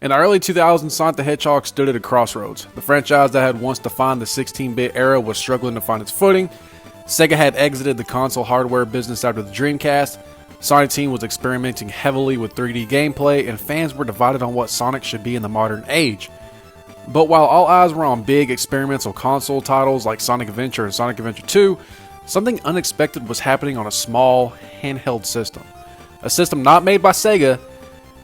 In the early 2000s, Sonic the Hedgehog stood at a crossroads. The franchise that had once defined the 16-bit era was struggling to find its footing. SEGA had exited the console hardware business after the Dreamcast. Sonic Team was experimenting heavily with 3D gameplay, and fans were divided on what Sonic should be in the modern age. But while all eyes were on big experimental console titles like Sonic Adventure and Sonic Adventure 2, something unexpected was happening on a small, handheld system. A system not made by SEGA.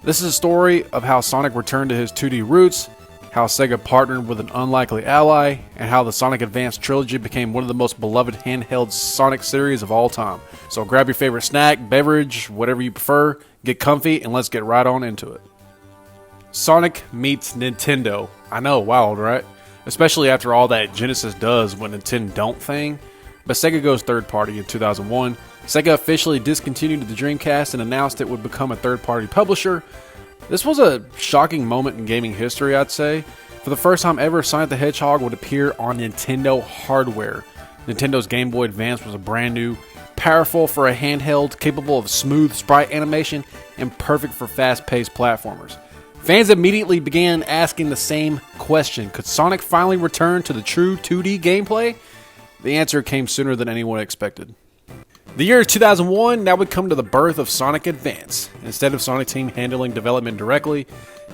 This is a story of how Sonic returned to his 2D roots, how SEGA partnered with an unlikely ally, and how the Sonic Advance trilogy became one of the most beloved handheld Sonic series of all time. So grab your favorite snack, beverage, whatever you prefer, get comfy, and let's get right on into it. Sonic meets Nintendo. I know, wild, right? Especially after all that Genesis does when Nintendo don't thing. But SEGA goes third party in 2001. SEGA officially discontinued the Dreamcast and announced it would become a third-party publisher. This was a shocking moment in gaming history, I'd say. For the first time ever, Sonic the Hedgehog would appear on Nintendo hardware. Nintendo's Game Boy Advance was a brand new, powerful for a handheld, capable of smooth sprite animation, and perfect for fast-paced platformers. Fans immediately began asking the same question: could Sonic finally return to the true 2D gameplay? The answer came sooner than anyone expected. The year 2001, now we come to the birth of Sonic Advance. Instead of Sonic Team handling development directly,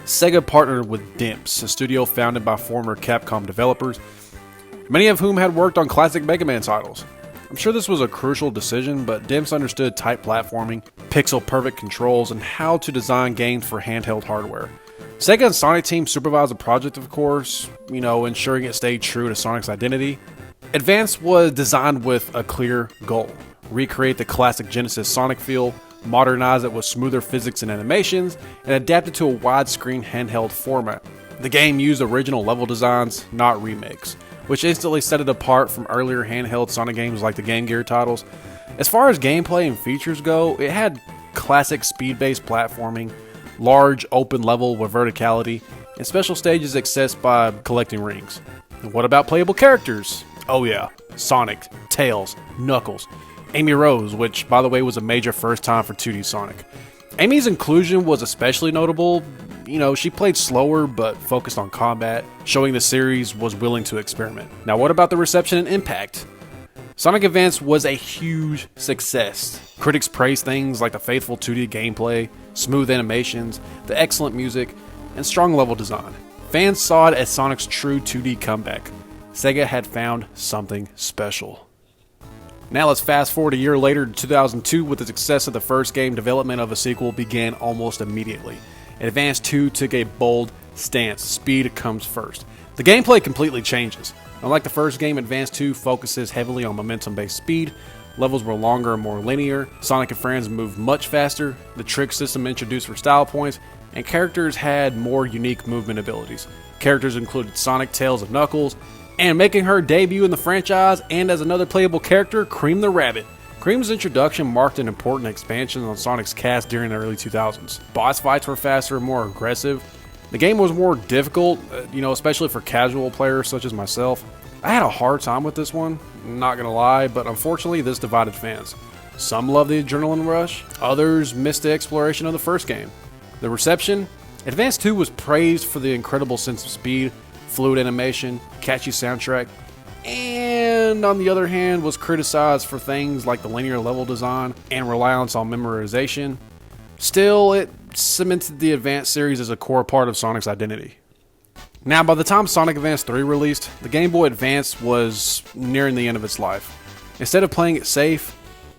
SEGA partnered with DIMPS, a studio founded by former Capcom developers, many of whom had worked on classic Mega Man titles. I'm sure this was a crucial decision, but DIMPS understood tight platforming, pixel-perfect controls, and how to design games for handheld hardware. SEGA and Sonic Team supervised the project, of course, ensuring it stayed true to Sonic's identity. Advance was designed with a clear goal: recreate the classic Genesis Sonic feel, modernize it with smoother physics and animations, and adapt it to a widescreen handheld format. The game used original level designs, not remakes, which instantly set it apart from earlier handheld Sonic games like the Game Gear titles. As far as gameplay and features go, it had classic speed-based platforming, large open level with verticality, and special stages accessed by collecting rings. And what about playable characters? Oh yeah, Sonic, Tails, Knuckles, Amy Rose, which by the way was a major first time for 2D Sonic. Amy's inclusion was especially notable. She played slower but focused on combat, showing the series was willing to experiment. Now what about the reception and impact? Sonic Advance was a huge success. Critics praised things like the faithful 2D gameplay, smooth animations, the excellent music, and strong level design. Fans saw it as Sonic's true 2D comeback. SEGA had found something special. Now let's fast forward a year later to 2002, with the success of the first game. Development of a sequel began almost immediately. Advance 2 took a bold stance. Speed comes first. The gameplay completely changes. Unlike the first game, Advance 2 focuses heavily on momentum-based speed. Levels were longer and more linear. Sonic and friends moved much faster. The trick system introduced for style points, and characters had more unique movement abilities. Characters included Sonic, Tails, and Knuckles, and making her debut in the franchise and as another playable character, Cream the Rabbit. Cream's introduction marked an important expansion on Sonic's cast during the early 2000s. Boss fights were faster and more aggressive. The game was more difficult, especially for casual players such as myself. I had a hard time with this one, not gonna lie, but unfortunately this divided fans. Some loved the adrenaline rush, others missed the exploration of the first game. The reception? Advance 2 was praised for the incredible sense of speed, fluid animation, catchy soundtrack, and on the other hand was criticized for things like the linear level design and reliance on memorization. Still, it cemented the Advance series as a core part of Sonic's identity. Now, by the time Sonic Advance 3 released, the Game Boy Advance was nearing the end of its life. Instead of playing it safe,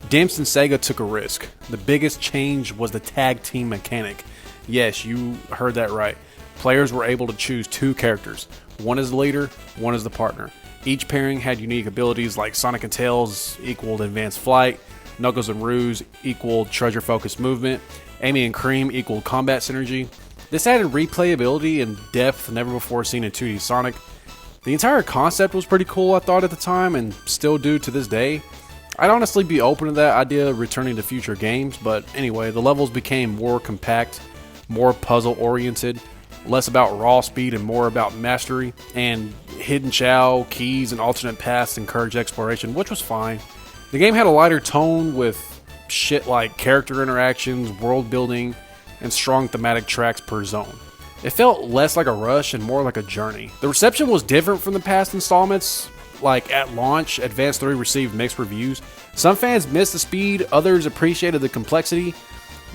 DIMPS and SEGA took a risk. The biggest change was the tag team mechanic. Yes, you heard that right. Players were able to choose two characters. One is the leader, one is the partner. Each pairing had unique abilities like Sonic and Tails equaled advanced flight, Knuckles and Rouge equaled treasure-focused movement, Amy and Cream equaled combat synergy. This added replayability and depth never before seen in 2D Sonic. The entire concept was pretty cool, I thought, at the time, and still do to this day. I'd honestly be open to that idea returning to future games, but anyway, the levels became more compact, more puzzle-oriented, less about raw speed and more about mastery, and hidden chow, keys, and alternate paths encouraged exploration, which was fine. The game had a lighter tone with shit like character interactions, world building, and strong thematic tracks per zone. It felt less like a rush and more like a journey. The reception was different from the past installments. Like at launch, Advance 3 received mixed reviews. Some fans missed the speed, others appreciated the complexity.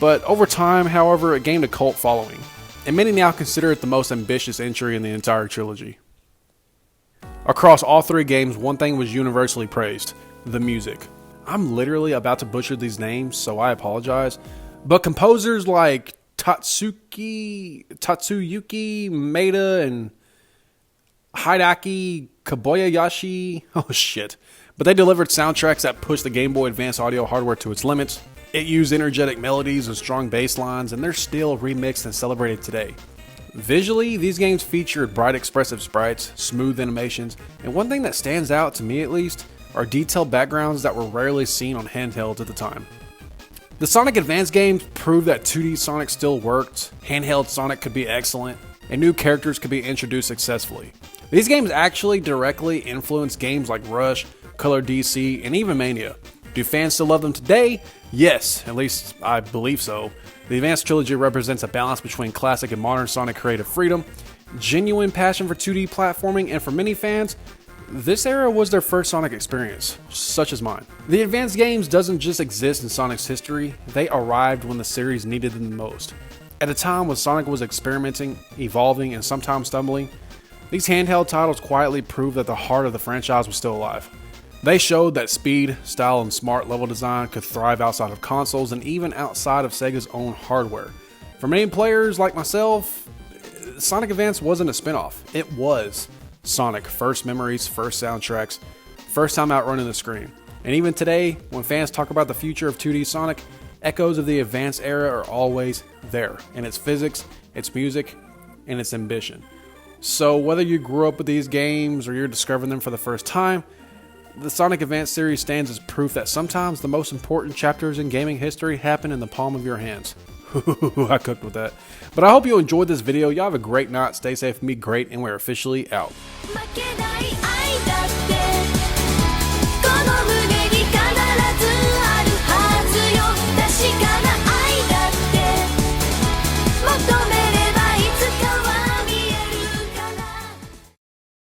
But over time, however, it gained a cult following. And many now consider it the most ambitious entry in the entire trilogy. Across all three games, one thing was universally praised: the music. I'm literally about to butcher these names, so I apologize. But composers like Tatsuyuki Maeda and Hideaki Kobayashi, oh shit. But they delivered soundtracks that pushed the Game Boy Advance audio hardware to its limits. It used energetic melodies and strong bass lines, and they're still remixed and celebrated today. Visually, these games featured bright expressive sprites, smooth animations, and one thing that stands out, to me at least, are detailed backgrounds that were rarely seen on handhelds at the time. The Sonic Advance games proved that 2D Sonic still worked, handheld Sonic could be excellent, and new characters could be introduced successfully. These games actually directly influenced games like Rush, Color DC, and even Mania. Do fans still love them today? Yes, at least I believe so. The Advance trilogy represents a balance between classic and modern Sonic creative freedom, genuine passion for 2D platforming, and for many fans, this era was their first Sonic experience, such as mine. The Advance games doesn't just exist in Sonic's history, they arrived when the series needed them the most. At a time when Sonic was experimenting, evolving, and sometimes stumbling, these handheld titles quietly proved that the heart of the franchise was still alive. They showed that speed, style, and smart level design could thrive outside of consoles and even outside of Sega's own hardware. For many players like myself, Sonic Advance wasn't a spin-off. It was Sonic. First memories, first soundtracks, first time outrunning the screen. And even today, when fans talk about the future of 2D Sonic, echoes of the Advance era are always there, in its physics, its music, and its ambition. So whether you grew up with these games or you're discovering them for the first time, the Sonic Advance series stands as proof that sometimes the most important chapters in gaming history happen in the palm of your hands. I cooked with that. But I hope you enjoyed this video. Y'all have a great night, stay safe, and be great, and we're officially out.